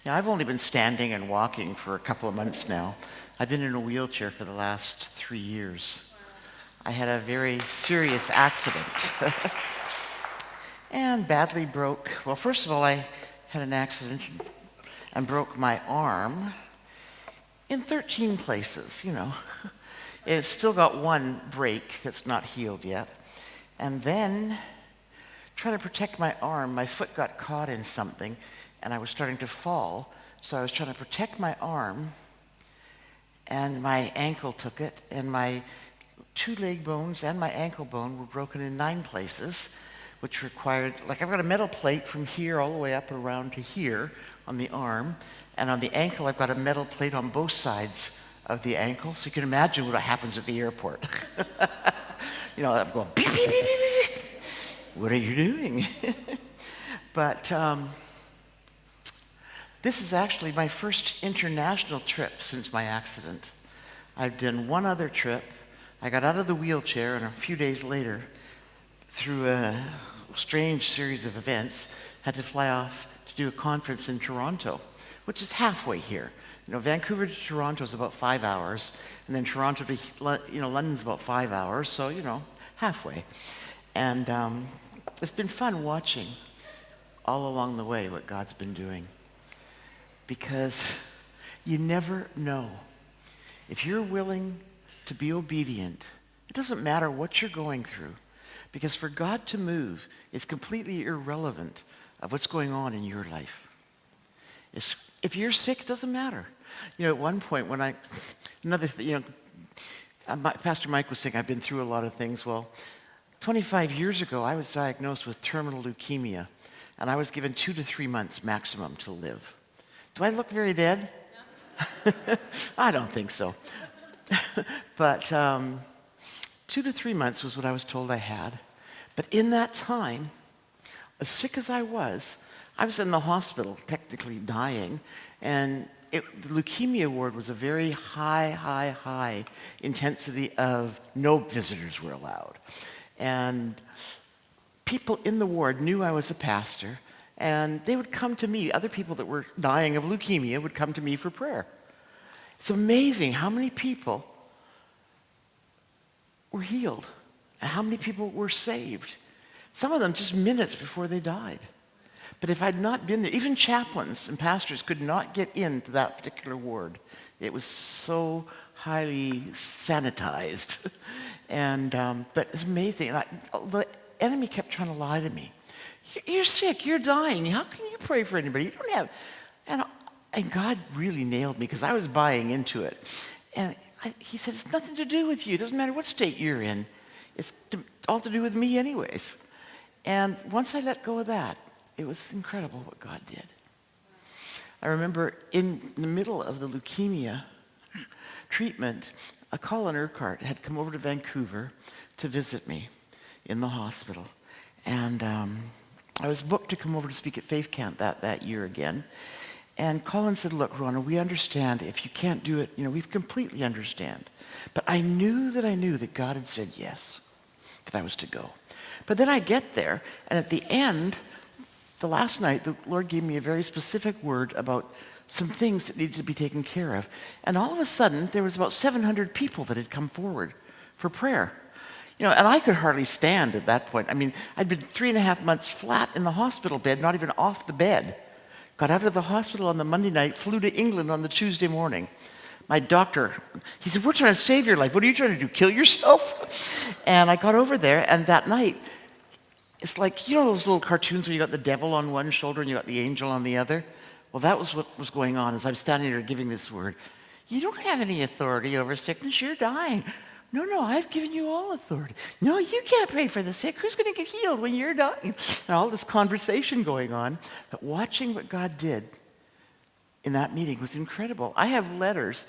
Yeah, I've only been standing and walking for a couple of months now. I've been in a wheelchair for the last 3 years. I had a very serious accident and badly broke. Well, first of all, I had an accident and broke my arm in 13 places, And it's still got one break that's not healed yet. And then, trying to protect my arm, my foot got caught in something, and I was starting to fall. So I was trying to protect my arm, and my ankle took it, and my 2 leg bones and my ankle bone were broken in 9 places, which required, I've got a metal plate from here all the way up around to here on the arm, and on the ankle I've got a metal plate on both sides of the ankle, so you can imagine what happens at the airport. I'm going, beep, beep, beep, beep, beep. What are you doing? But this is actually my first international trip since my accident. I've done one other trip. I got out of the wheelchair, and a few days later, through a strange series of events, had to fly off to do a conference in Toronto, which is halfway here. Vancouver to Toronto is about 5 hours, and then Toronto to London's about 5 hours, so halfway. And it's been fun watching all along the way what God's been doing, because you never know. If you're willing to be obedient, it doesn't matter what you're going through, because for God to move is completely irrelevant of what's going on in your life. If you're sick, it doesn't matter. At one point when Pastor Mike was saying I've been through a lot of things. Well, 25 years ago, I was diagnosed with terminal leukemia, and I was given 2 to 3 months maximum to live. Do I look very dead? No. I don't think so. But 2 to 3 months was what I was told I had. But in that time, as sick as I was in the hospital, technically dying, and the leukemia ward was a very high intensity of no visitors were allowed. And people in the ward knew I was a pastor, and they would come to me. Other people that were dying of leukemia would come to me for prayer. It's amazing how many people were healed and how many people were saved. Some of them just minutes before they died. But if I'd not been there, even chaplains and pastors could not get into that particular ward. It was so highly sanitized. But it's amazing. The enemy kept trying to lie to me. You're sick, you're dying. How can you pray for anybody? You don't have... And God really nailed me, because I was buying into it. And he said, it's nothing to do with you. It doesn't matter what state you're in. It's all to do with me anyways. And once I let go of that, it was incredible what God did. I remember in the middle of the leukemia treatment, Colin Urquhart had come over to Vancouver to visit me in the hospital. And I was booked to come over to speak at Faith Camp that year again. And Colin said, look, Rauna, we understand if you can't do it, we completely understand. But I knew that God had said yes, that I was to go. But then I get there, and at the end, the last night, the Lord gave me a very specific word about some things that needed to be taken care of. And all of a sudden, there was about 700 people that had come forward for prayer. And I could hardly stand at that point. I'd been 3.5 months flat in the hospital bed, not even off the bed. Got out of the hospital on the Monday night, flew to England on the Tuesday morning. My doctor, he said, we're trying to save your life. What are you trying to do, kill yourself? And I got over there, and that night, it's like, those little cartoons where you got the devil on one shoulder and you got the angel on the other? Well, that was what was going on as I'm standing there giving this word. You don't have any authority over sickness. You're dying. No, I've given you all authority. No, you can't pray for the sick. Who's going to get healed when you're dying? And all this conversation going on. But watching what God did in that meeting was incredible. I have letters.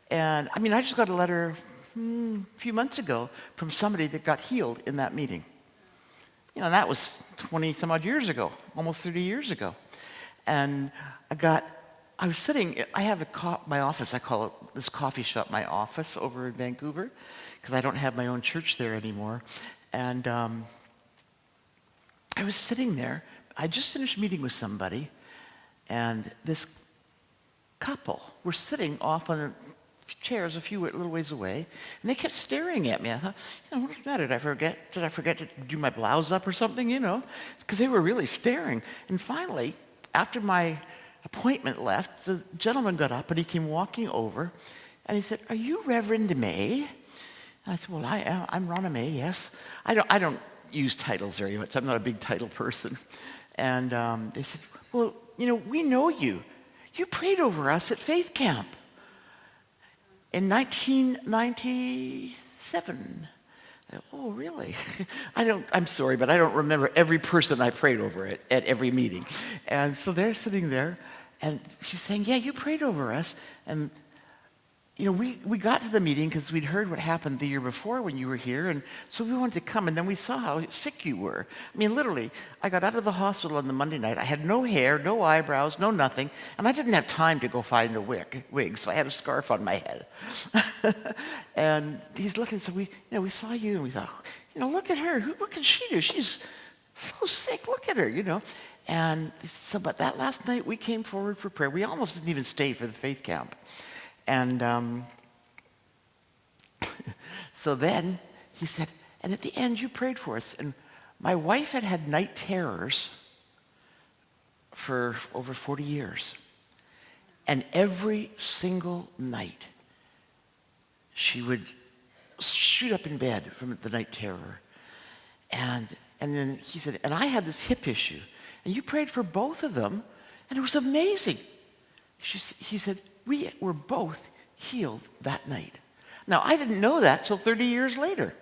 And I just got a letter a few months ago from somebody that got healed in that meeting. That was 20 some odd years ago, almost 30 years ago. And I was sitting, I have my office, I call it this coffee shop, my office over in Vancouver, because I don't have my own church there anymore. And I was sitting there, I just finished meeting with somebody, and this couple were sitting off on chairs a few little ways away, and they kept staring at me. I thought, what's the matter? Did I forget to do my blouse up or something, Because they were really staring. And finally, after my appointment left, the gentleman got up and he came walking over, and he said, "Are you Reverend May?" And I said, "Well, I'm Rauna May, yes." I don't use titles very much. I'm not a big title person. And they said, "Well, we know you. You prayed over us at Faith Camp in 1997. Oh, really? I'm sorry, but I don't remember every person I prayed over at every meeting. And so they're sitting there, and she's saying, "Yeah, you prayed over us." And we got to the meeting because we'd heard what happened the year before when you were here, and so we wanted to come, and then we saw how sick you were. I mean, literally, I got out of the hospital on the Monday night. I had no hair, no eyebrows, no nothing, and I didn't have time to go find a wig, so I had a scarf on my head. And he's looking, so we saw you, and we thought, look at her. What can she do? She's so sick. Look at her, And so, but that last night, we came forward for prayer. We almost didn't even stay for the faith camp. And so then he said, "And at the end, you prayed for us." And my wife had night terrors for over 40 years. And every single night, she would shoot up in bed from the night terror. And then he said, "And I had this hip issue. And you prayed for both of them, and it was amazing." He said, "We were both healed that night." Now, I didn't know that till 30 years later.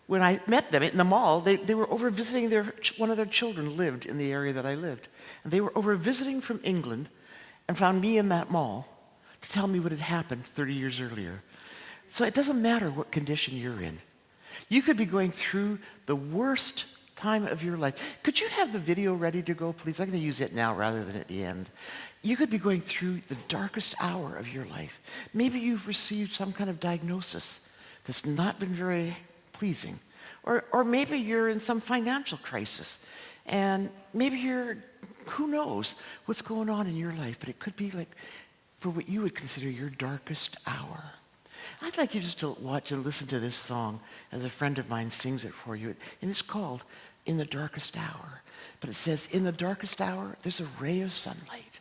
When I met them in the mall, they were over visiting one of their children lived in the area that I lived. And they were over visiting from England and found me in that mall to tell me what had happened 30 years earlier. So it doesn't matter what condition you're in. You could be going through the worst time of your life. Could you have the video ready to go, please? I'm going to use it now rather than at the end. You could be going through the darkest hour of your life. Maybe you've received some kind of diagnosis that's not been very pleasing. Or maybe you're in some financial crisis. And maybe who knows what's going on in your life, but it could be like for what you would consider your darkest hour. I'd like you just to watch and listen to this song as a friend of mine sings it for you. And it's called "In the Darkest Hour." But it says, in the darkest hour, there's a ray of sunlight.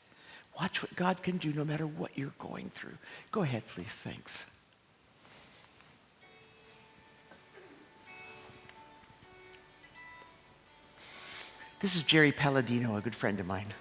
Watch what God can do no matter what you're going through. Go ahead, please. Thanks. This is Jerry Palladino, a good friend of mine.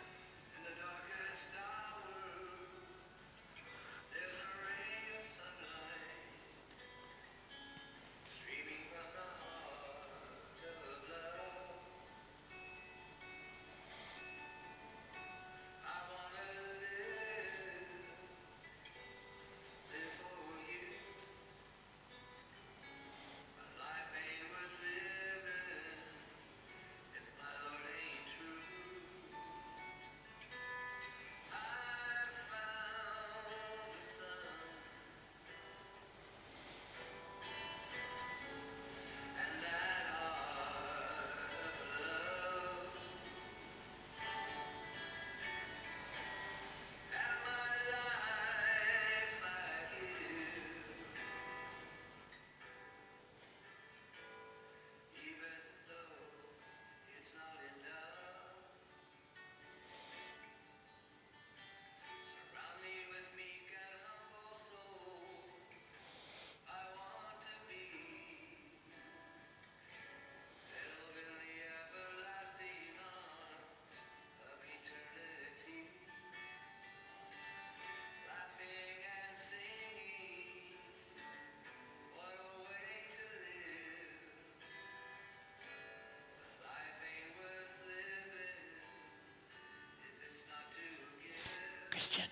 Christian.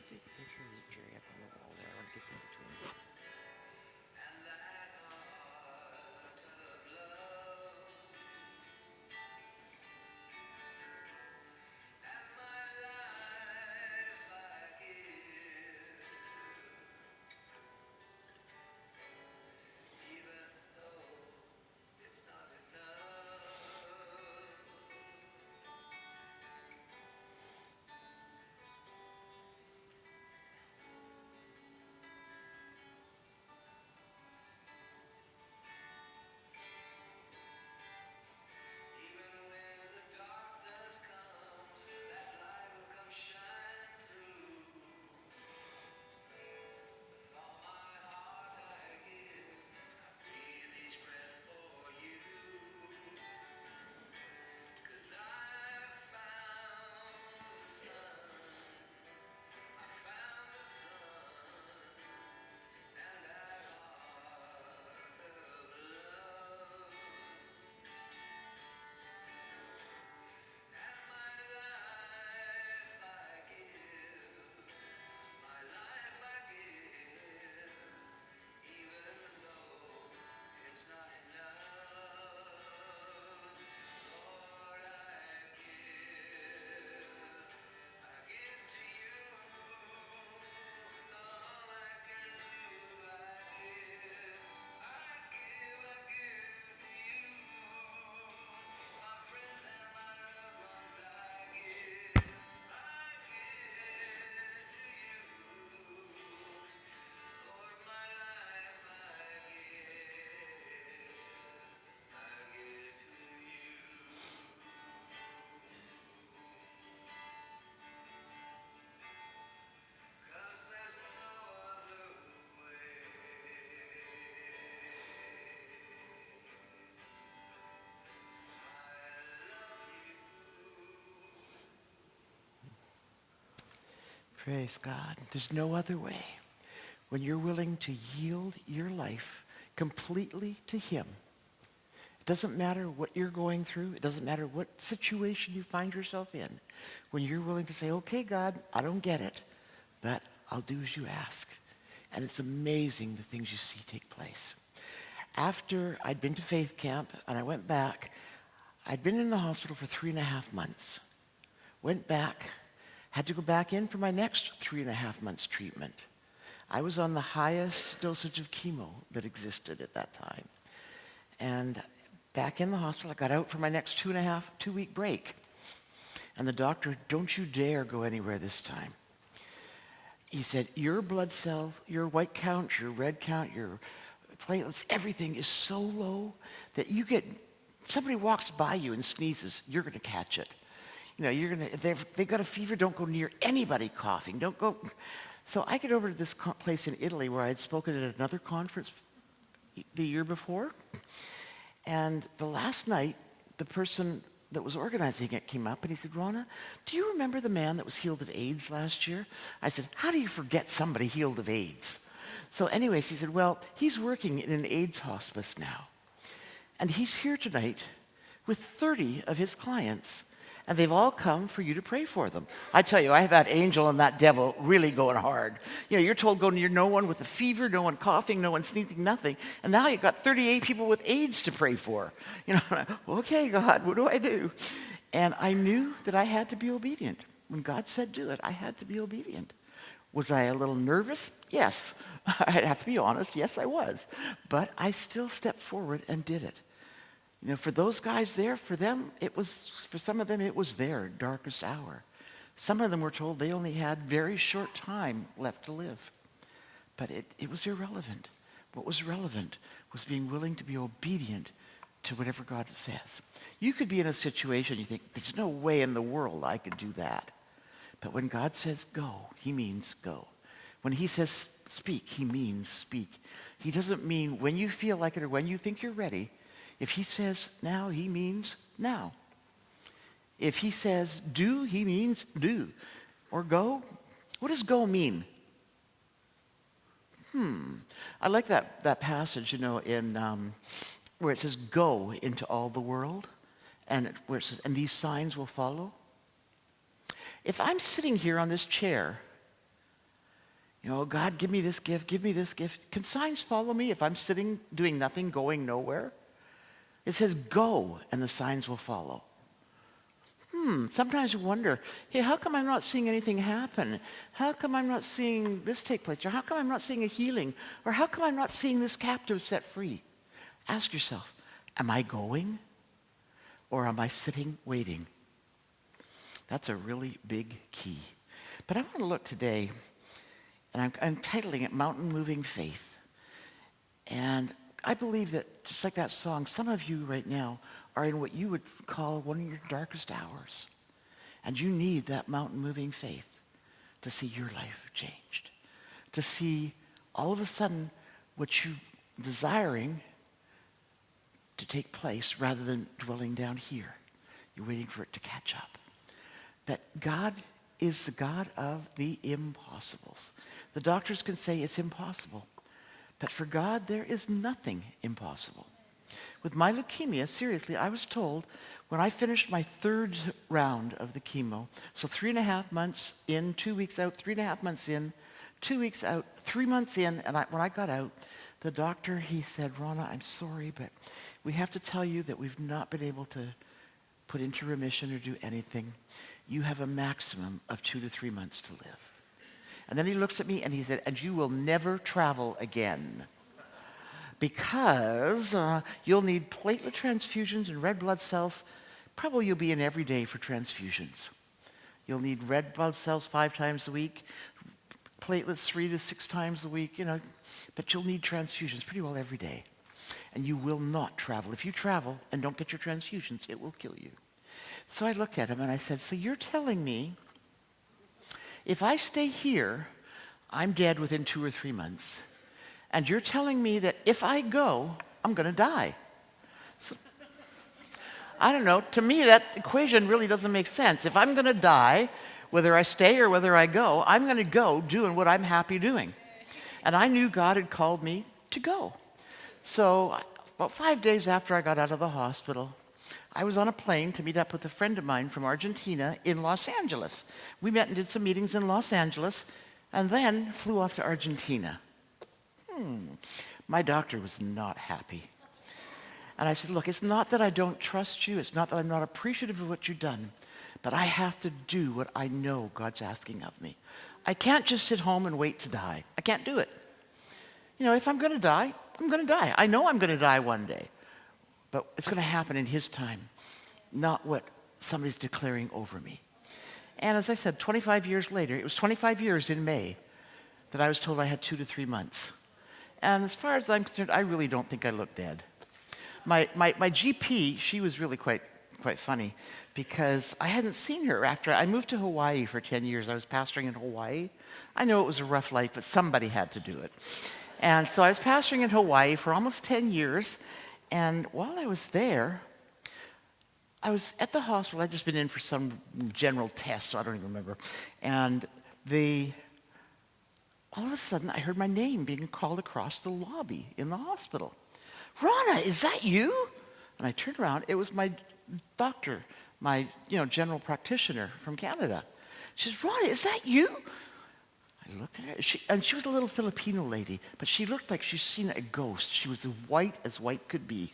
Take a picture of Jerry up on the wall there. I'll give it to him. Praise God. There's no other way. When you're willing to yield your life completely to him, it doesn't matter what you're going through. It doesn't matter what situation you find yourself in. When you're willing to say, okay, God, I don't get it, but I'll do as you ask. And it's amazing the things you see take place. After I'd been to faith camp and I went back, I'd been in the hospital for 3.5 months. Went back, had to go back in for my next 3.5 months treatment. I was on the highest dosage of chemo that existed at that time. And back in the hospital, I got out for my next 2-week break. And the doctor, don't you dare go anywhere this time. He said, your blood cell, your white count, your red count, your platelets, everything is so low that you get, if somebody walks by you and sneezes, you're going to catch it. You know, if they've got a fever, don't go near anybody coughing. Don't go. So I get over to this place in Italy where I had spoken at another conference the year before. And the last night, the person that was organizing it came up and he said, Rauna, do you remember the man that was healed of AIDS last year? I said, how do you forget somebody healed of AIDS? So anyways, he said, well, he's working in an AIDS hospice now. And he's here tonight with 30 of his clients. And they've all come for you to pray for them. I tell you, I have that angel and that devil really going hard. You know, you're told go near no one with a fever, no one coughing, no one sneezing, nothing. And now you've got 38 people with AIDS to pray for. You know, okay, God, what do I do? And I knew that I had to be obedient. When God said do it, I had to be obedient. Was I a little nervous? Yes. I have to be honest. Yes, I was. But I still stepped forward and did it. You know, for those guys there, for some of them, it was their darkest hour. Some of them were told they only had very short time left to live. But it was irrelevant. What was relevant was being willing to be obedient to whatever God says. You could be in a situation you think, there's no way in the world I could do that. But when God says go, he means go. When he says speak, he means speak. He doesn't mean when you feel like it or when you think you're ready. If he says now, he means now. If he says do, he means do. Or go. What does go mean? I like that passage, you know, in where it says go into all the world, and where it says, and these signs will follow. If I'm sitting here on this chair, you know, God, give me this gift, give me this gift. Can signs follow me if I'm sitting doing nothing, going nowhere? It says go, and the signs will follow. Sometimes you wonder, hey, how come I'm not seeing anything happen? How come I'm not seeing this take place? Or how come I'm not seeing a healing? Or how come I'm not seeing this captive set free? Ask yourself, am I going? Or am I sitting waiting? That's a really big key. But I want to look today, and I'm titling it Mountain Moving Faith. And I believe that, just like that song, some of you right now are in what you would call one of your darkest hours. And you need that mountain-moving faith to see your life changed. To see all of a sudden what you're desiring to take place rather than dwelling down here. You're waiting for it to catch up. But God is the God of the impossibles. The doctors can say it's impossible. But for God, there is nothing impossible. With my leukemia, seriously, I was told when I finished my 3rd round of the chemo, so 3.5 months in, 2 weeks out, 3.5 months in, 2 weeks out, 3 months in, and when I got out, the doctor, he said, Rauna, I'm sorry, but we have to tell you that we've not been able to put into remission or do anything. You have a maximum of 2 to 3 months to live. And then he looks at me and he said, and you will never travel again. Because you'll need platelet transfusions and red blood cells. Probably you'll be in every day for transfusions. You'll need red blood cells 5 times a week, platelets 3 to 6 times a week, you know. But you'll need transfusions pretty well every day. And you will not travel. If you travel and don't get your transfusions, it will kill you. So I look at him and I said, so you're telling me if I stay here, I'm dead within 2 or 3 months. And you're telling me that if I go, I'm going to die. So, I don't know. To me, that equation really doesn't make sense. If I'm going to die, Whether I stay or whether I go, I'm going to go doing what I'm happy doing. And I knew God had called me to go. So about 5 days after I got out of the hospital, I was on a plane to meet up with a friend of mine from Argentina in Los Angeles. We met and did some meetings in Los Angeles, and then flew off to Argentina. My doctor was not happy. And I said, look, it's not that I don't trust you. It's not that I'm not appreciative of what you've done. But I have to do what I know God's asking of me. I can't just sit home and wait to die. I can't do it. You know, if I'm going to die, I'm going to die. I know I'm going to die one day. But it's going to happen in his time, not what somebody's declaring over me. And as I said, 25 years later, it was 25 years in May that I was told I had 2 to 3 months. And as far as I'm concerned, I really don't think I look dead. My GP, she was really quite funny because I hadn't seen her after I moved to Hawaii for 10 years. I was pastoring in Hawaii. I know it was a rough life, but somebody had to do it. And so I was pastoring in Hawaii for almost 10 years. And while I was there, I was at the hospital. I'd just been in for some general test, so I don't even remember. And all of a sudden, I heard my name being called across the lobby in the hospital. Rauna, is that you? And I turned around. It was my doctor, my general practitioner from Canada. She says, Rauna, is that you? I looked at her, and she was a little Filipino lady, but she looked like she'd seen a ghost. She was as white could be.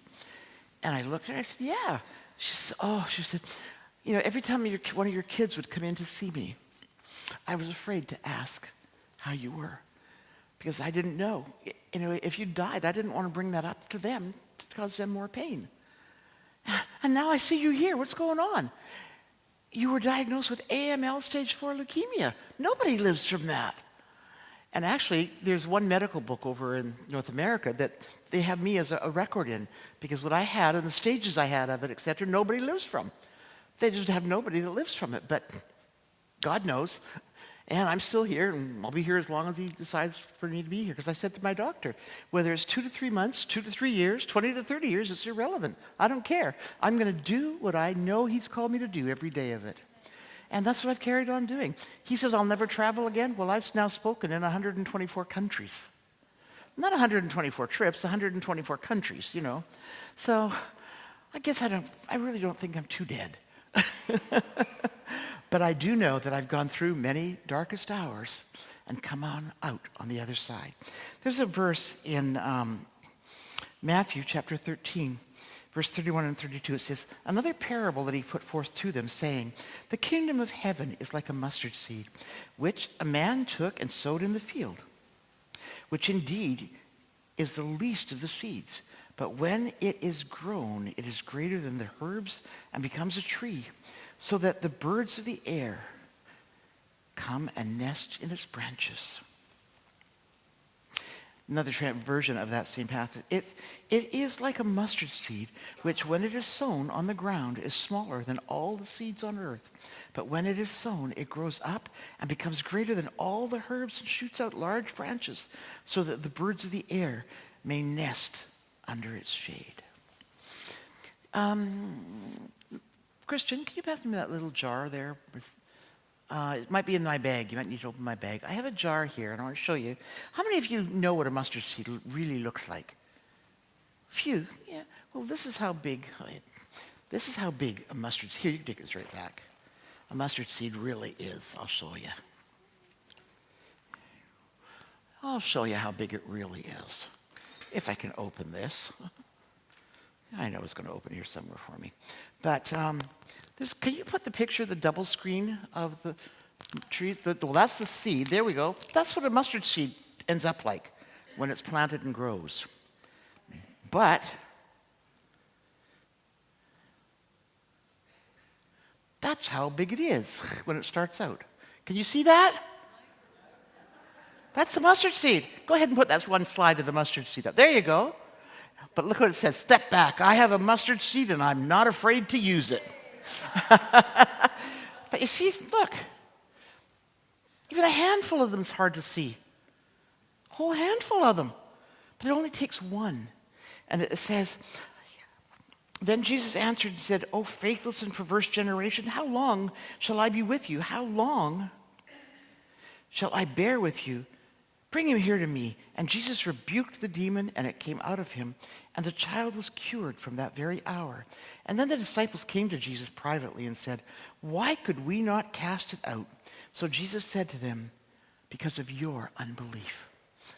And I looked at her, I said, yeah. She said, every time one of your kids would come in to see me, I was afraid to ask how you were, because I didn't know. If you died, I didn't want to bring that up to them to cause them more pain. And now I see you here. What's going on? You were diagnosed with AML stage 4 leukemia. Nobody lives from that. And actually, there's one medical book over in North America that they have me as a record in, because what I had and the stages I had of it, etc., nobody lives from. They just have nobody that lives from it. But God knows. And I'm still here, and I'll be here as long as he decides for me to be here. Because I said to my doctor, whether it's 2 to 3 months, 2 to 3 years, 20 to 30 years, it's irrelevant. I don't care. I'm going to do what I know he's called me to do every day of it. And that's what I've carried on doing. He says, I'll never travel again. Well, I've now spoken in 124 countries. Not 124 trips, 124 countries, So I guess I really don't think I'm too dead. But I do know that I've gone through many darkest hours and come out on the other side. There's a verse in Matthew chapter 13, verse 31 and 32. It says, another parable that he put forth to them, saying, the kingdom of heaven is like a mustard seed, which a man took and sowed in the field, which indeed is the least of the seeds. But when it is grown, it is greater than the herbs and becomes a tree, so that the birds of the air come and nest in its branches. Another version of that same path. It is like a mustard seed, which when it is sown on the ground is smaller than all the seeds on earth. But when it is sown, it grows up and becomes greater than all the herbs and shoots out large branches, so that the birds of the air may nest under its shade. Christian, can you pass me that little jar there? It might be in my bag. You might need to open my bag. I have a jar here, and I want to show you. How many of you know what a mustard seed really looks like? Few. Yeah. Well, this is how big a mustard seed. Here, you can take this right back. A mustard seed really is. I'll show you. I'll show you how big it really is. If I can open this. I know it's going to open here somewhere for me. But can you put the picture, the double screen of the trees? Well, that's the seed. There we go. That's what a mustard seed ends up like when it's planted and grows. But that's how big it is when it starts out. Can you see that? That's the mustard seed. Go ahead and put that one slide of the mustard seed up. There you go. But look what it says. Step back. I have a mustard seed and I'm not afraid to use it. But you see, look. Even a handful of them is hard to see. A whole handful of them. But it only takes one. And it says, Then Jesus answered and said, "O faithless and perverse generation, how long shall I be with you? How long shall I bear with you? Bring him here to me." And Jesus rebuked the demon, and it came out of him, and the child was cured from that very hour. And then the disciples came to Jesus privately and said, "Why could we not cast it out?" So Jesus said to them, "Because of your unbelief."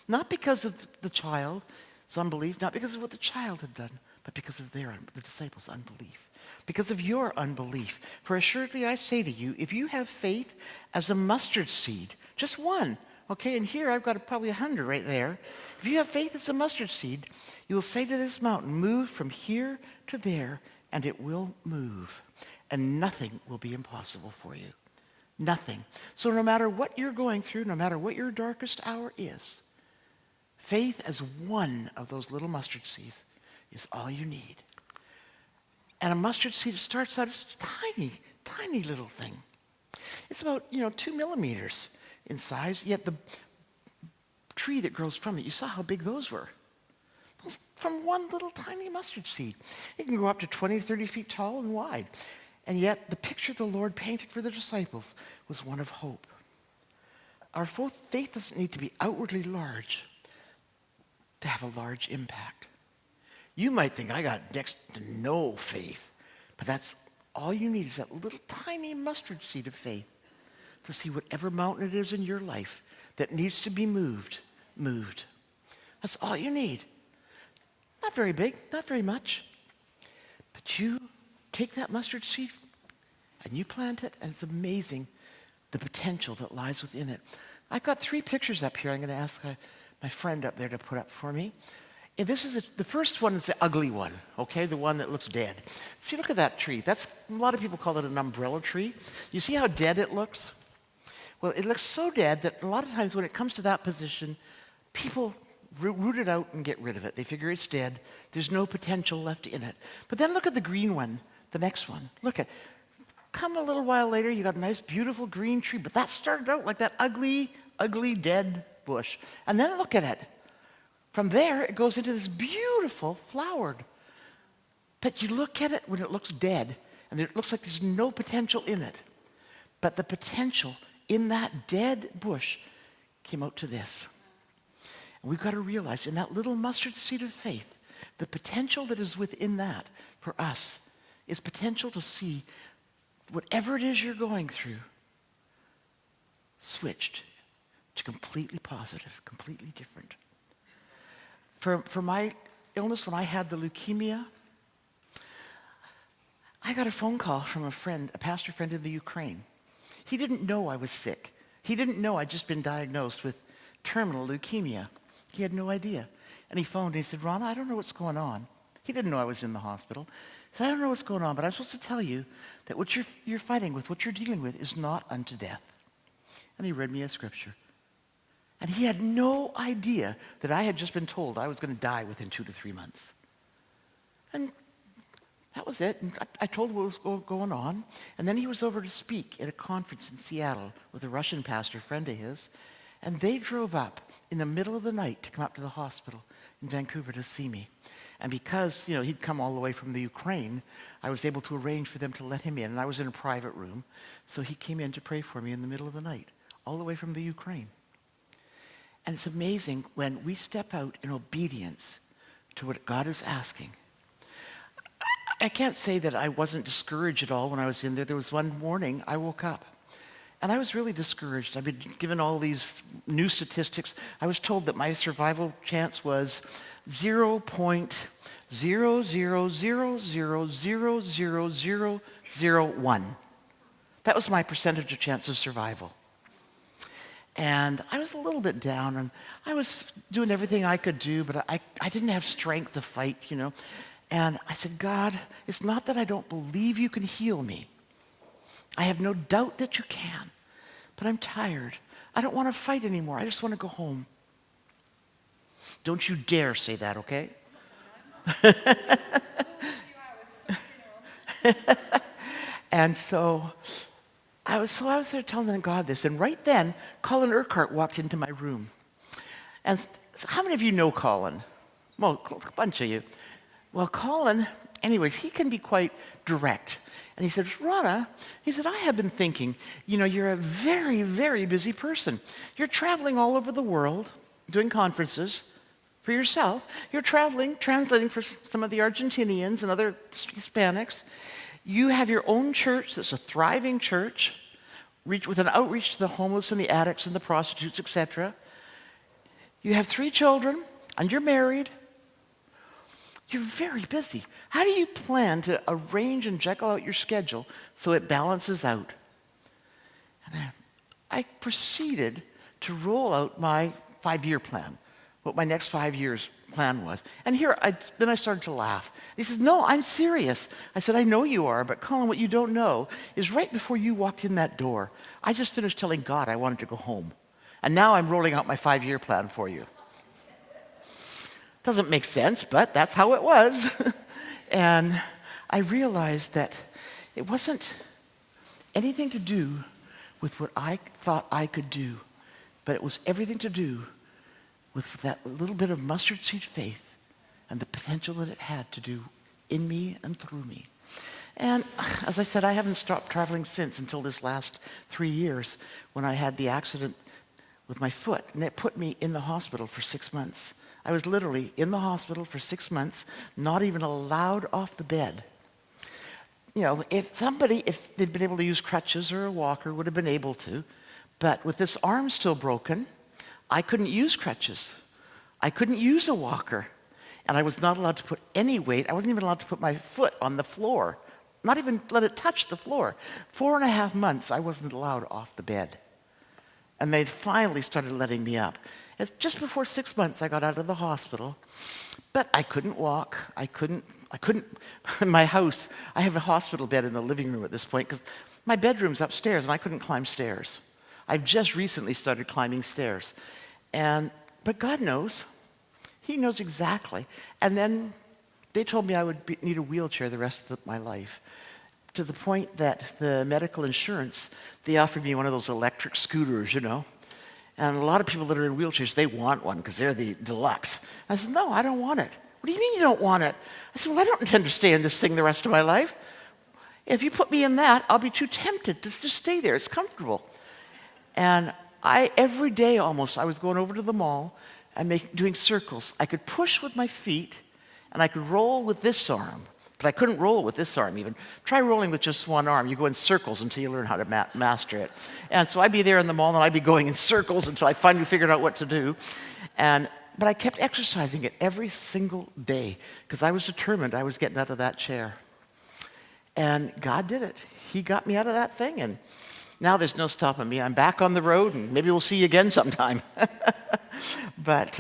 Not because of the child's unbelief, not because of what the child had done, but because of the disciples' unbelief. Because of your unbelief. For assuredly I say to you, if you have faith as a mustard seed, just one, okay, and here I've got probably 100 right there. If you have faith as a mustard seed, you'll say to this mountain, "Move from here to there," and it will move. And nothing will be impossible for you. Nothing. So no matter what you're going through, no matter what your darkest hour is, faith as one of those little mustard seeds is all you need. And a mustard seed starts out as a tiny, tiny little thing. It's about, 2 millimeters in size, yet the tree that grows from it, you saw how big those were. Those from one little tiny mustard seed. It can grow up to 20, 30 feet tall and wide. And yet the picture the Lord painted for the disciples was one of hope. Our faith doesn't need to be outwardly large to have a large impact. You might think, I got next to no faith, but that's all you need is that little tiny mustard seed of faith to see whatever mountain it is in your life that needs to be moved. That's all you need. Not very big, not very much, but you take that mustard seed and you plant it, and it's amazing the potential that lies within it. I've got 3 pictures up here I'm going to ask my friend up there to put up for me. And this is the first one is the ugly one, okay, the one that looks dead. See, look at that tree. A lot of people call it an umbrella tree. You see how dead it looks? Well, it looks so dead that a lot of times when it comes to that position, people root it out and get rid of it. They figure it's dead. There's no potential left in it. But then look at the green one, the next one. Come a little while later, you got a nice, beautiful green tree, but that started out like that ugly, ugly, dead bush. And then look at it. From there, it goes into this beautiful flowered. But you look at it when it looks dead, and it looks like there's no potential in it. But the potential in that dead bush came out to this. And we've got to realize in that little mustard seed of faith, the potential that is within that for us is potential to see whatever it is you're going through switched to completely positive, completely different. For my illness, when I had the leukemia, I got a phone call from a pastor friend in the Ukraine. He didn't know I was sick. He didn't know I'd just been diagnosed with terminal leukemia. He had no idea. And he phoned and he said, "Rauna, I don't know what's going on." He didn't know I was in the hospital. He said, "I don't know what's going on, but I'm supposed to tell you that what you're fighting with, what you're dealing with, is not unto death." And he read me a scripture. And he had no idea that I had just been told I was going to die within 2 to 3 months. And that was it. And I told him what was going on. And then he was over to speak at a conference in Seattle with a Russian pastor, friend of his. And they drove up in the middle of the night to come up to the hospital in Vancouver to see me. And because, he'd come all the way from the Ukraine, I was able to arrange for them to let him in. And I was in a private room. So he came in to pray for me in the middle of the night, all the way from the Ukraine. And it's amazing when we step out in obedience to what God is asking. I can't say that I wasn't discouraged at all when I was in there. There was one morning I woke up, and I was really discouraged. I've been given all these new statistics. I was told that my survival chance was 0.000000001. That was my percentage of chance of survival. And I was a little bit down, and I was doing everything I could do, but I didn't have strength to fight, And I said, "God, it's not that I don't believe you can heal me. I have no doubt that you can, but I'm tired. I don't want to fight anymore. I just want to go home." Don't you dare say that, okay? And so I was there telling God this, and right then, Colin Urquhart walked into my room. And so how many of you know Colin? Well, a bunch of you. Well, Colin anyways, he can be quite direct. And he said, Rauna, he said, I have been thinking, you're a very, very busy person. You're traveling all over the world, doing conferences for yourself. You're traveling, translating for some of the Argentinians and other Hispanics. You have your own church that's a thriving church, with an outreach to the homeless and the addicts and the prostitutes, etc. You have 3 children, and you're married. You're very busy. How do you plan to arrange and juggle out your schedule so it balances out? And I proceeded to roll out my 5-year plan, what my next 5 years plan was. And then I started to laugh. He says, no, I'm serious. I said, I know you are, but Colin, what you don't know is right before you walked in that door, I just finished telling God I wanted to go home. And now I'm rolling out my 5-year plan for you. Doesn't make sense, but that's how it was. And I realized that it wasn't anything to do with what I thought I could do, but it was everything to do with that little bit of mustard seed faith and the potential that it had to do in me and through me. And as I said, I haven't stopped traveling since until this last 3 years when I had the accident with my foot, and it put me in the hospital for 6 months. I was literally in the hospital for 6 months, not even allowed off the bed. If they'd been able to use crutches or a walker, would have been able to. But with this arm still broken, I couldn't use crutches. I couldn't use a walker. And I was not allowed to put any weight. I wasn't even allowed to put my foot on the floor, not even let it touch the floor. 4.5 months, I wasn't allowed off the bed. And they finally started letting me up. Just before 6 months, I got out of the hospital, but I couldn't walk. I couldn't, in my house, I have a hospital bed in the living room at this point because my bedroom's upstairs and I couldn't climb stairs. I've just recently started climbing stairs. But God knows. He knows exactly. And then they told me I would need a wheelchair the rest of my life, to the point that the medical insurance, they offered me one of those electric scooters, And a lot of people that are in wheelchairs, they want one because they're the deluxe. I said, no, I don't want it. What do you mean you don't want it? I said, well, I don't intend to stay in this thing the rest of my life. If you put me in that, I'll be too tempted to just stay there. It's comfortable. And every day almost, I was going over to the mall and doing circles. I could push with my feet, and I could roll with this arm. But I couldn't roll with this arm even. Try rolling with just one arm. You go in circles until you learn how to master it. And so I'd be there in the mall, and I'd be going in circles until I finally figured out what to do. But I kept exercising it every single day because I was determined I was getting out of that chair. And God did it. He got me out of that thing, and now there's no stopping me. I'm back on the road, and maybe we'll see you again sometime. But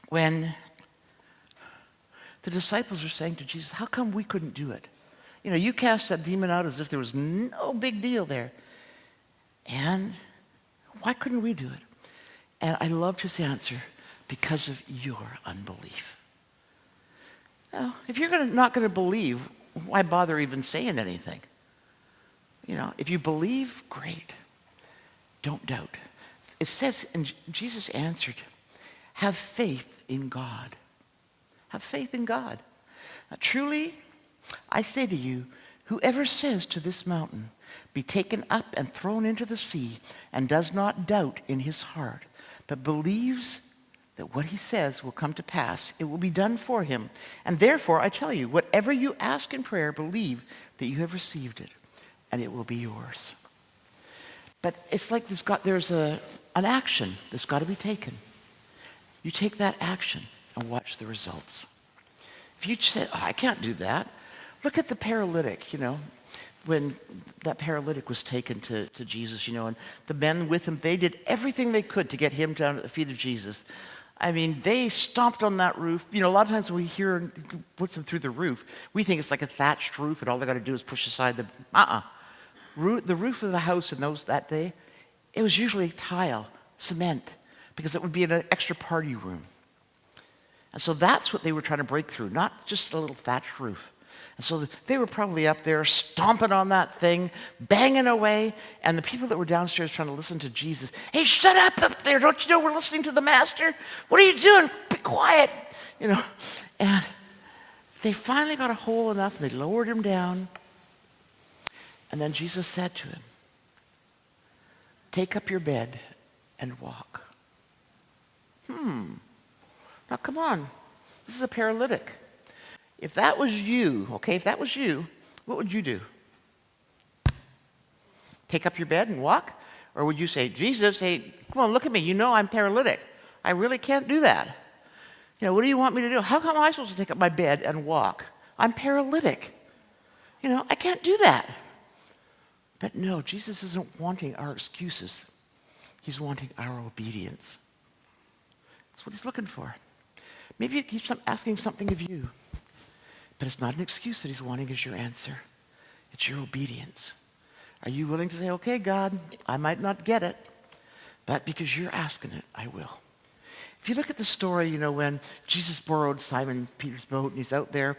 when the disciples were saying to Jesus, how come we couldn't do it? You cast that demon out as if there was no big deal there. And why couldn't we do it? And I loved his answer, because of your unbelief. Now, if you're not going to believe, why bother even saying anything? If you believe, great. Don't doubt. It says, and Jesus answered, have faith in God. Have faith in God. Now, truly, I say to you, whoever says to this mountain, be taken up and thrown into the sea, and does not doubt in his heart, but believes that what he says will come to pass, it will be done for him. And therefore, I tell you, whatever you ask in prayer, believe that you have received it, and it will be yours. But it's like there's an action that's got to be taken. You take that action and watch the results. If you say, I can't do that, look at the paralytic, when that paralytic was taken to Jesus, and the men with him, they did everything they could to get him down at the feet of Jesus. I mean, they stomped on that roof. A lot of times when we hear puts them through the roof, we think it's like a thatched roof, and all they got to do is push aside the roof of the house in that day, it was usually tile, cement, because it would be in an extra party room. And so that's what they were trying to break through, not just a little thatched roof. And so they were probably up there stomping on that thing, banging away, and the people that were downstairs trying to listen to Jesus, hey, shut up there, don't you know we're listening to the master? What are you doing? Be quiet. And They finally got a hole enough, and they lowered him down. And then Jesus said to him, take up your bed and walk. Now come on. This is a paralytic. If that was you, okay, if that was you, what would you do? Take up your bed and walk? Or would you say, Jesus, hey, come on, look at me. You know I'm paralytic. I really can't do that. What do you want me to do? How come am I supposed to take up my bed and walk? I'm paralytic. I can't do that. But no, Jesus isn't wanting our excuses. He's wanting our obedience. That's what he's looking for. Maybe he's asking something of you. But it's not an excuse that he's wanting as your answer. It's your obedience. Are you willing to say, okay, God, I might not get it, but because you're asking it, I will. If you look at the story, when Jesus borrowed Simon Peter's boat and he's out there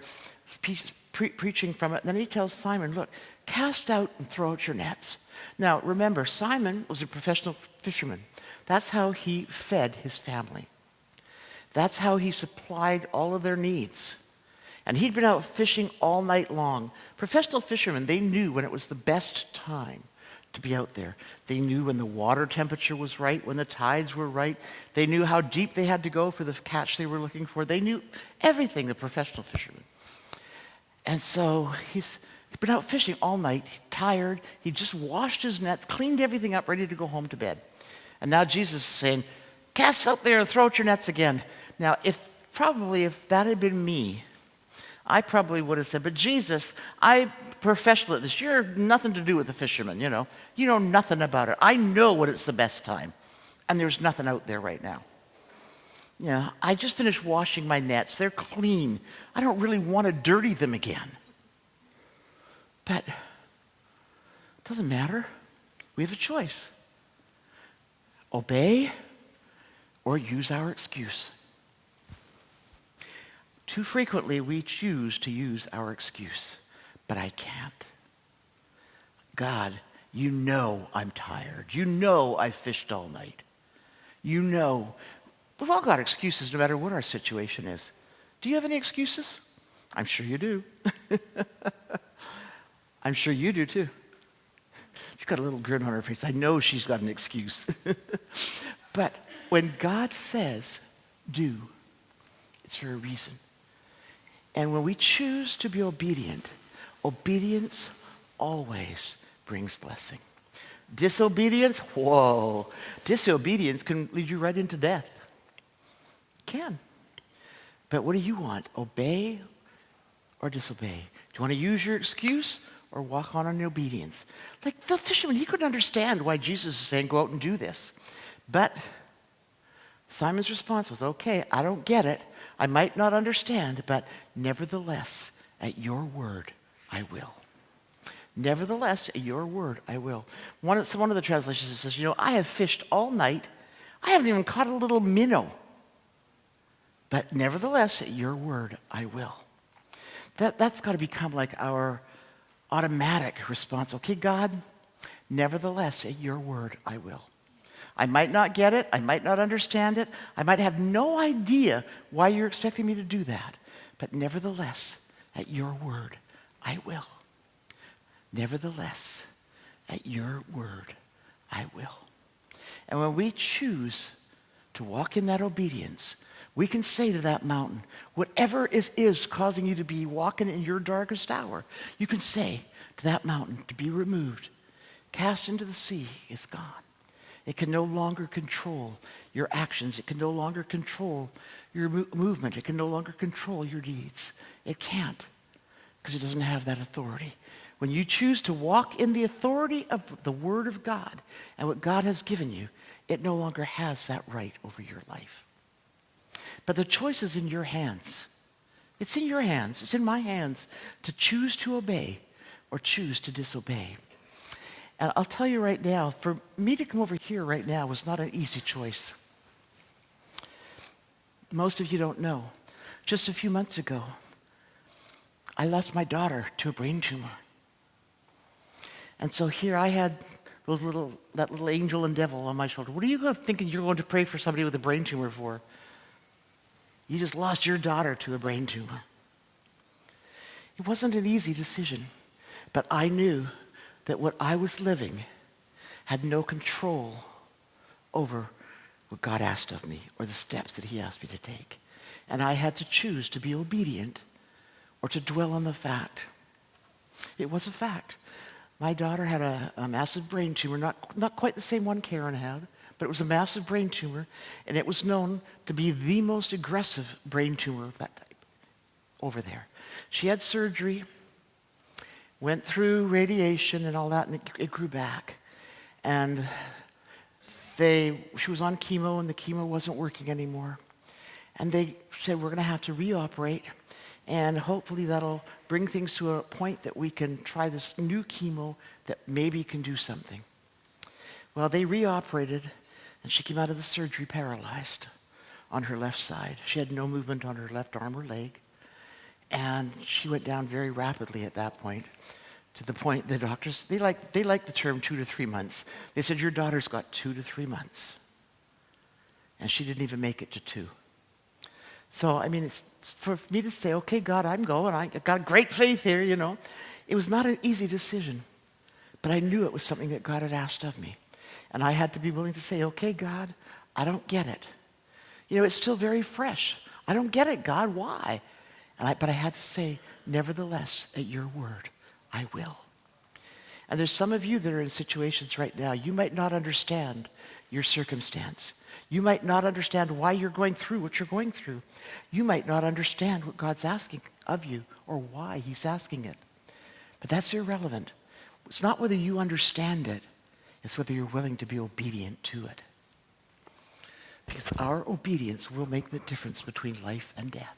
preaching from it, and then he tells Simon, look, cast out and throw out your nets. Now, remember, Simon was a professional fisherman. That's how he fed his family. That's how he supplied all of their needs. And he'd been out fishing all night long. Professional fishermen, they knew when it was the best time to be out there. They knew when the water temperature was right, when the tides were right. They knew how deep they had to go for the catch they were looking for. They knew everything, the professional fishermen. And so he'd been out fishing all night, tired. He just washed his nets, cleaned everything up, ready to go home to bed. And now Jesus is saying, cast out there and throw out your nets again. Now, if that had been me, I probably would have said, but Jesus, I'm professional at this. You're nothing to do with the fishermen, You know nothing about it. I know when it's the best time. And there's nothing out there right now. I just finished washing my nets. They're clean. I don't really want to dirty them again. But it doesn't matter. We have a choice. Obey or use our excuse. Too frequently, we choose to use our excuse, but I can't. God, you know I'm tired. You know I fished all night. You know. We've all got excuses no matter what our situation is. Do you have any excuses? I'm sure you do. I'm sure you do too. She's got a little grin on her face. I know she's got an excuse. But when God says, do, it's for a reason. And when we choose to be obedient, obedience always brings blessing. Disobedience, whoa. Disobedience can lead you right into death. It can. But what do you want? Obey or disobey? Do you want to use your excuse or walk on in obedience? Like the fisherman, he couldn't understand why Jesus is saying, go out and do this. But Simon's response was, okay, I don't get it. I might not understand, but nevertheless, at your word, I will. Nevertheless, at your word, I will. One of the translations says, I have fished all night. I haven't even caught a little minnow. But nevertheless, at your word, I will. That's got to become like our automatic response. Okay, God, nevertheless, at your word, I will. I might not get it. I might not understand it. I might have no idea why you're expecting me to do that. But nevertheless, at your word, I will. Nevertheless, at your word, I will. And when we choose to walk in that obedience, we can say to that mountain, whatever it is causing you to be walking in your darkest hour, you can say to that mountain to be removed, cast into the sea, it's gone. It can no longer control your actions. It can no longer control your movement. It can no longer control your deeds. It can't, because it doesn't have that authority. When you choose to walk in the authority of the Word of God and what God has given you, it no longer has that right over your life. But the choice is in your hands. It's in your hands. It's in my hands to choose to obey or choose to disobey. And I'll tell you right now, for me to come over here right now was not an easy choice. Most of you don't know. Just a few months ago, I lost my daughter to a brain tumor. And so here I had that little angel and devil on my shoulder. What are you thinking you're going to pray for somebody with a brain tumor for? You just lost your daughter to a brain tumor. It wasn't an easy decision, but I knew that what I was living had no control over what God asked of me or the steps that he asked me to take. And I had to choose to be obedient or to dwell on the fact. It was a fact. My daughter had a massive brain tumor, not quite the same one Karen had, but it was a massive brain tumor, and it was known to be the most aggressive brain tumor of that type over there. She had surgery, went through radiation and all that, and it grew back. And she was on chemo, and the chemo wasn't working anymore. And they said, we're going to have to reoperate, and hopefully that'll bring things to a point that we can try this new chemo that maybe can do something. Well, they reoperated, and she came out of the surgery paralyzed on her left side. She had no movement on her left arm or leg. And she went down very rapidly at that point, to the point the doctors, they like the term 2 to 3 months. They said, your daughter's got 2 to 3 months. And she didn't even make it to 2. So, I mean, it's for me to say, okay, God, I'm going. I got great faith here, you know. It was not an easy decision, but I knew it was something that God had asked of me. And I had to be willing to say, okay, God, I don't get it. You know, it's still very fresh. I don't get it, God, why? But I had to say, nevertheless, at your word, I will. And there's some of you that are in situations right now, you might not understand your circumstance. You might not understand why you're going through what you're going through. You might not understand what God's asking of you or why he's asking it. But that's irrelevant. It's not whether you understand it, it's whether you're willing to be obedient to it. Because our obedience will make the difference between life and death.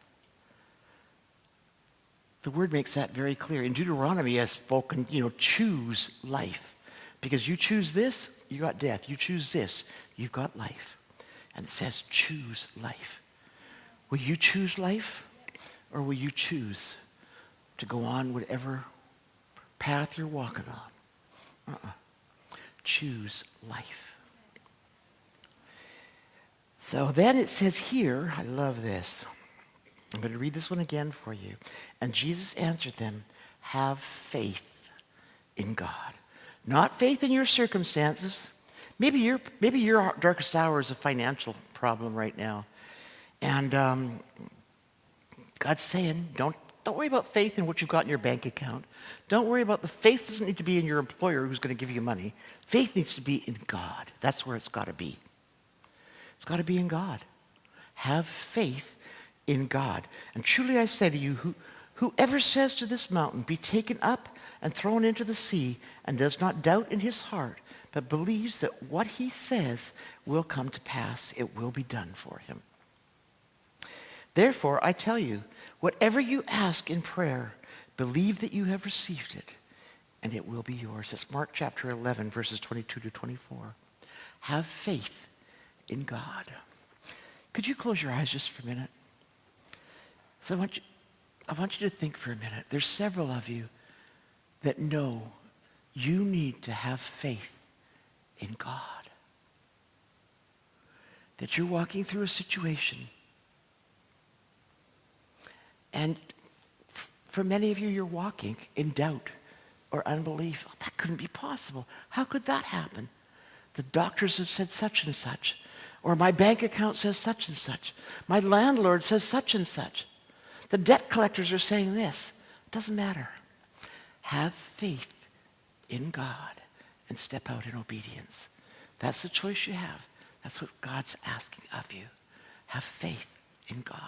The word makes that very clear. In Deuteronomy, has spoken, choose life. Because you choose this, you got death. You choose this, you got life. And it says, choose life. Will you choose life? Or will you choose to go on whatever path you're walking on? Choose life. So then it says here, I love this. I'm going to read this one again for you. And Jesus answered them, have faith in God. Not faith in your circumstances. Maybe your darkest hour is a financial problem right now. And God's saying, don't worry about faith in what you've got in your bank account. Don't worry about the faith doesn't need to be in your employer who's going to give you money. Faith needs to be in God. That's where it's got to be. It's got to be in God. Have faith in God. And truly I say to you, whoever says to this mountain, be taken up and thrown into the sea, and does not doubt in his heart, but believes that what he says will come to pass, it will be done for him. Therefore, I tell you, whatever you ask in prayer, believe that you have received it, and it will be yours. That's Mark chapter 11, verses 22 to 24. Have faith in God. Could you close your eyes just for a minute? So I want you to think for a minute. There's several of you that know you need to have faith in God. That you're walking through a situation. And for many of you, you're walking in doubt or unbelief. Oh, that couldn't be possible. How could that happen? The doctors have said such and such. Or my bank account says such and such. My landlord says such and such. The debt collectors are saying this. It doesn't matter. Have faith in God and step out in obedience. That's the choice you have. That's what God's asking of you. Have faith in God.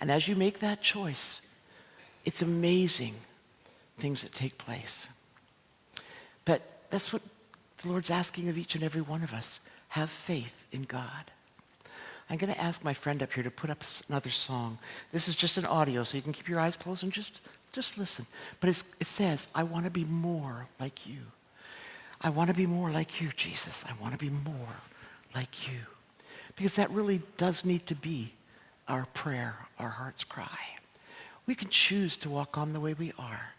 And as you make that choice, it's amazing things that take place. But that's what the Lord's asking of each and every one of us. Have faith in God. I'm going to ask my friend up here to put up another song. This is just an audio, so you can keep your eyes closed and just listen. But it says, I want to be more like you. I want to be more like you, Jesus. I want to be more like you. Because that really does need to be our prayer, our heart's cry. We can choose to walk on the way we are.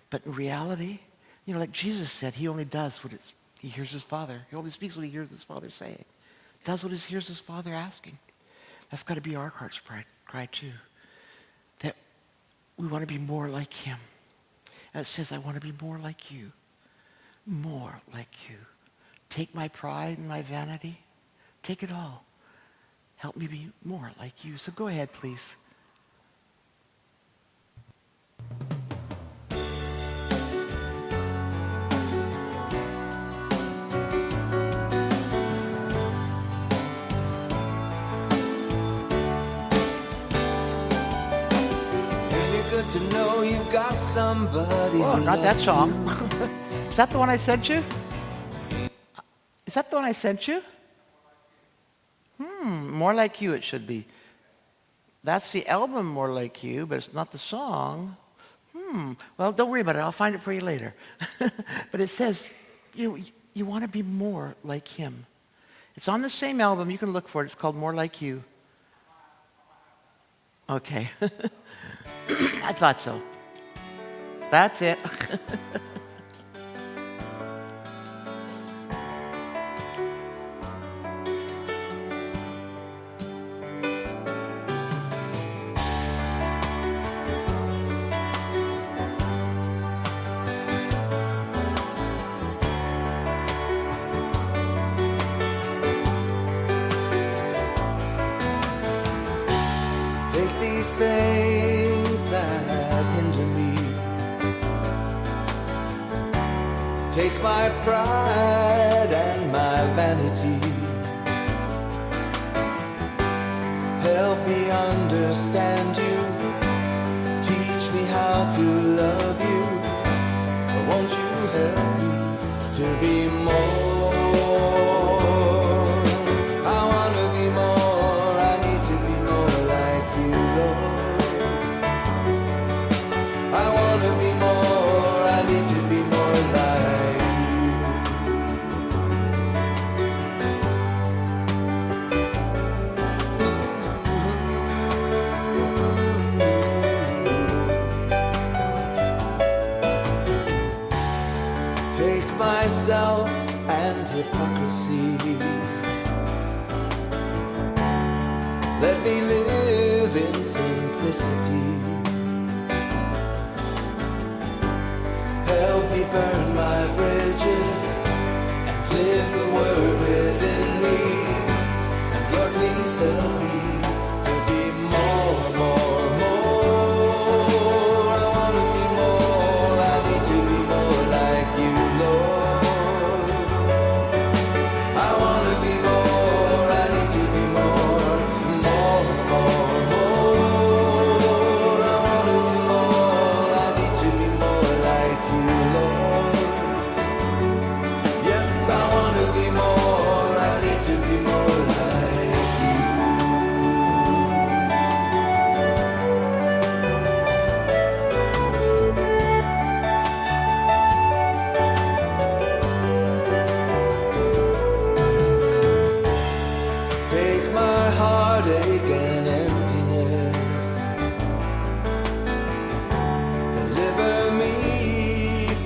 But in reality, like Jesus said, he only does what he hears his Father. He only speaks what he hears his Father saying. Does what he hears his Father asking. That's got to be our heart's cry too. That we want to be more like him. And it says, I want to be more like you. More like you. Take my pride and my vanity. Take it all. Help me be more like you. So go ahead, please. To know you've got somebody. Oh, not that song. Is that the one I sent you? Is that the one I sent you? More Like You it should be. That's the album, More Like You, but it's not the song. Well, don't worry about it. I'll find it for you later. But it says, you want to be more like him. It's on the same album. You can look for it. It's called More Like You. Okay. I thought so. That's it. Take these things that hinder me. Take my pride and my vanity. Help me understand you. Teach me how to love you. But won't you help me to be more? I want to be more. I need to be more like you, Lord. I want to be more. I need to be more like you. Take myself and hypocrisy. Let me live in simplicity. Help me burn my bridges and live the word within me. And Lord, please help me to be more, more, more. I want to be more. I need to be more like you, Lord. I want to be more. I need to be more, more, more, more. I want to be more. I need to be more like you, Lord. Yes, I want to be more. I need to be more like you. Take my heartache and emptiness. Deliver me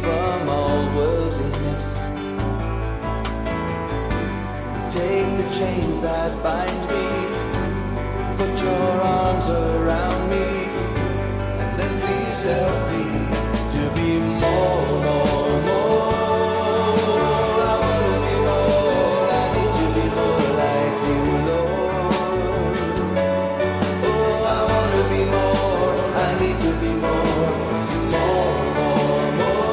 from all worldliness. Take the chains that bind me. Put your arms around me. And then please help me to be more, more, more. I want to be more. I need to be more like you, Lord. Oh, I want to be more. I need to be more, more, more, more.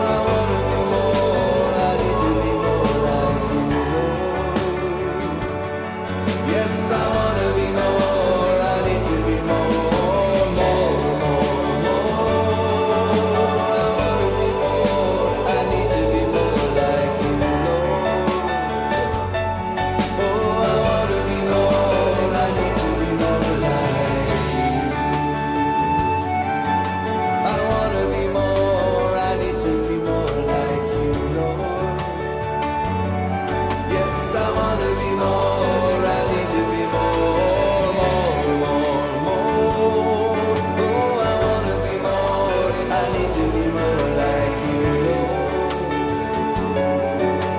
I want to be more. I need to be more like you, Lord. Yes, I want to be more. I need to be more, more, more, more. I want to be more. I need to be more like you, Lord. Oh, I want to be more. I need to be more like you. I want to be more. I need to be more like you, Lord. Yes, I want to be more. I need to be more, more, more, more. Oh, I want to be more. I need to be more like you, Lord.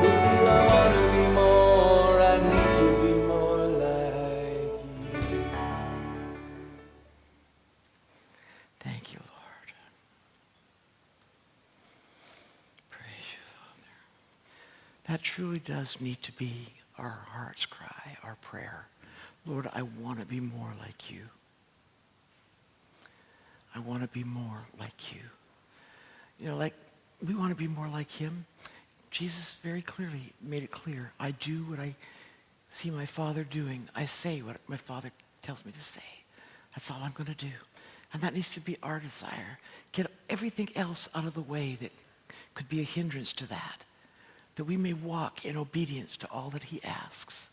Ooh, I want to be more. I need to be more like you. That truly does need to be our heart's cry, our prayer. Lord, I want to be more like you. I want to be more like you. You know, like we want to be more like him. Jesus very clearly made it clear. I do what I see my Father doing. I say what my Father tells me to say. That's all I'm going to do. And that needs to be our desire. Get everything else out of the way that could be a hindrance to that we may walk in obedience to all that he asks.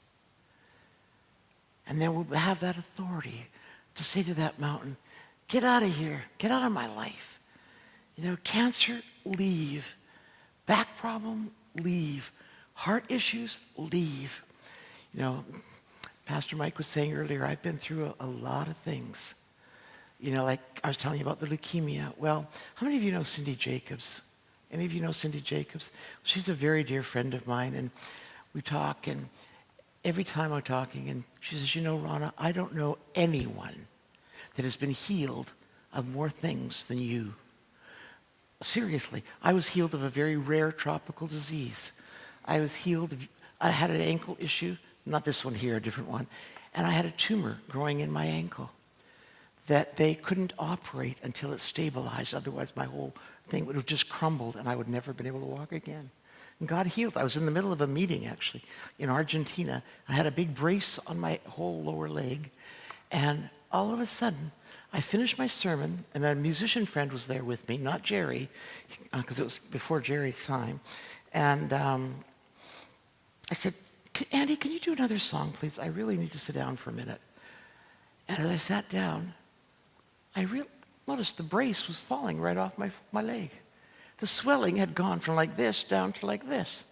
And then we'll have that authority to say to that mountain, get out of here, get out of my life. You know, cancer, leave. Back problem, leave. Heart issues, leave. You know, Pastor Mike was saying earlier, I've been through a lot of things. You know, like I was telling you about the leukemia. Well, how many of you know Cindy Jacobs? Any of you know Cindy Jacobs? She's a very dear friend of mine, and we talk, and every time I'm talking, and she says, you know, Rauna, I don't know anyone that has been healed of more things than you. Seriously, I was healed of a very rare tropical disease. I was healed I had an ankle issue, not this one here, a different one, and I had a tumor growing in my ankle that they couldn't operate until it stabilized. Otherwise, my whole thing would have just crumbled and I would never have been able to walk again. And God healed. I was in the middle of a meeting, actually, in Argentina. I had a big brace on my whole lower leg. And all of a sudden, I finished my sermon, and a musician friend was there with me, not Jerry, because it was before Jerry's time. And I said, Andy, can you do another song, please? I really need to sit down for a minute. And as I sat down, I noticed the brace was falling right off my leg. The swelling had gone from like this down to like this.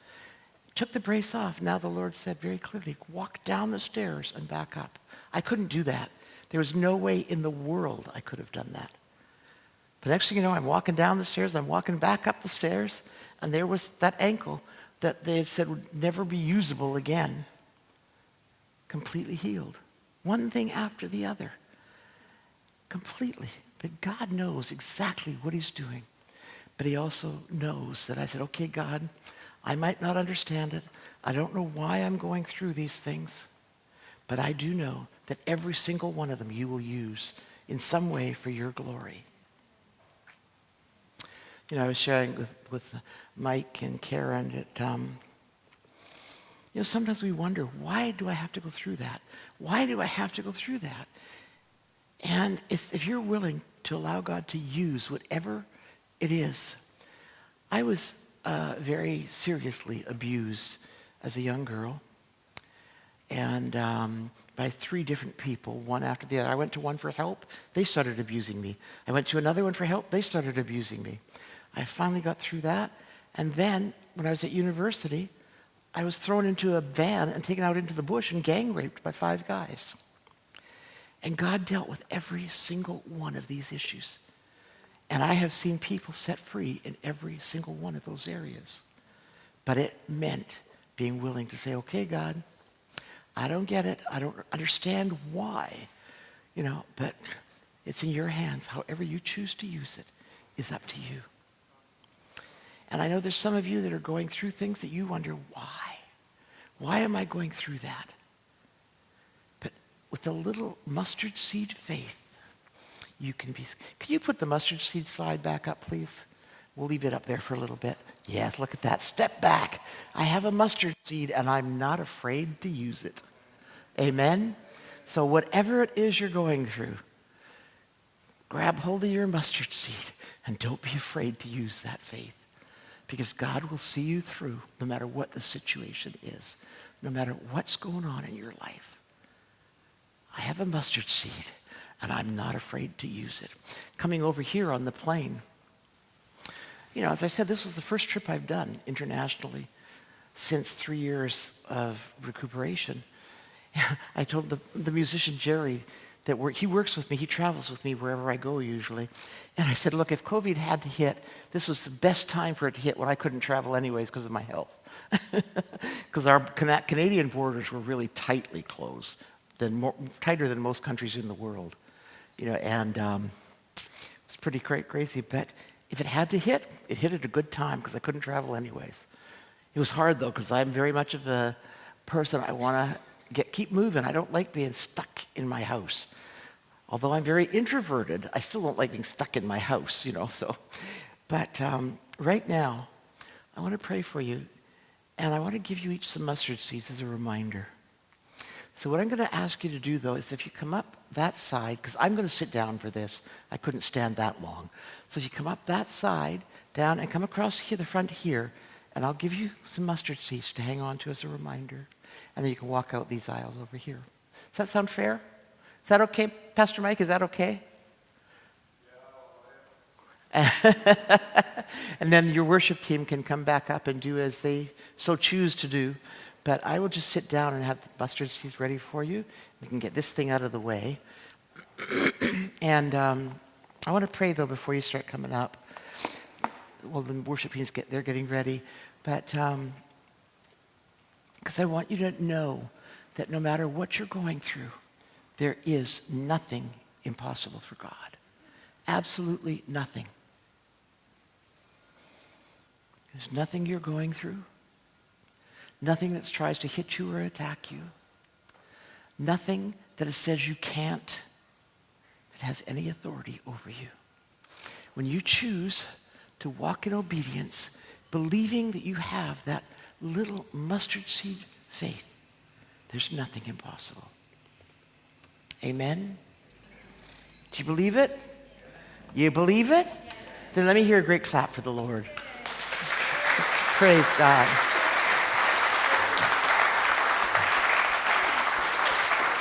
Took the brace off. Now the Lord said very clearly, walk down the stairs and back up. I couldn't do that. There was no way in the world I could have done that. But next thing you know, I'm walking down the stairs, I'm walking back up the stairs, and there was that ankle that they had said would never be usable again, completely healed. One thing after the other, completely. But God knows exactly what he's doing. But he also knows that I said, okay, God, I might not understand it. I don't know why I'm going through these things. But I do know that every single one of them you will use in some way for your glory. You know, I was sharing with Mike and Karen that, you know, sometimes we wonder, why do I have to go through that? Why do I have to go through that? And if you're willing to allow God to use whatever it is. I was very seriously abused as a young girl. And by 3 different people, one after the other. I went to one for help. They started abusing me. I went to another one for help. They started abusing me. I finally got through that. And then when I was at university, I was thrown into a van and taken out into the bush and gang raped by 5 guys. And God dealt with every single one of these issues. And I have seen people set free in every single one of those areas. But it meant being willing to say, okay, God, I don't get it. I don't understand why, you know, but it's in your hands. However you choose to use it is up to you. And I know there's some of you that are going through things that you wonder, why? Why am I going through that? But with a little mustard seed faith, you can be. Can you put the mustard seed slide back up, please? We'll leave it up there for a little bit. Yeah, look at that. Step back. I have a mustard seed, and I'm not afraid to use it. Amen? So whatever it is you're going through, grab hold of your mustard seed, and don't be afraid to use that faith. Because God will see you through no matter what the situation is, no matter what's going on in your life. I have a mustard seed, and I'm not afraid to use it. Coming over here on the plane, you know, as I said, this was the first trip I've done internationally since 3 years of recuperation. I told the musician Jerry that he works with me, he travels with me wherever I go usually. And I said, look, if COVID had to hit, this was the best time for it to hit when I couldn't travel anyways because of my health. Because our Canadian borders were really tightly closed, tighter than most countries in the world. You know, and it was pretty crazy. But if it had to hit, it hit at a good time because I couldn't travel anyways. It was hard, though, because I'm very much of a person, I want to keep moving. I don't like being stuck in my house. Although I'm very introverted, I still don't like being stuck in my house, so. But right now, I want to pray for you, and I want to give you each some mustard seeds as a reminder. So what I'm going to ask you to do, though, is if you come up that side, because I'm going to sit down for this. I couldn't stand that long. So if you come up that side, down, and come across here, the front here, and I'll give you some mustard seeds to hang on to as a reminder. And then you can walk out these aisles over here. Does that sound fair? Is that okay, Pastor Mike? Is that okay? And then your worship team can come back up and do as they so choose to do. But I will just sit down and have the mustard seeds ready for you. You can get this thing out of the way. And I want to pray, though, before you start coming up. Well, the worship teams they're getting ready. But because I want you to know that no matter what you're going through, there is nothing impossible for God. Absolutely nothing. There's nothing you're going through. Nothing that tries to hit you or attack you. Nothing that says you can't, that has any authority over you. When you choose to walk in obedience, believing that you have that little mustard seed faith, there's nothing impossible. Amen? Do you believe it? You believe it? Then let me hear a great clap for the Lord. Praise God.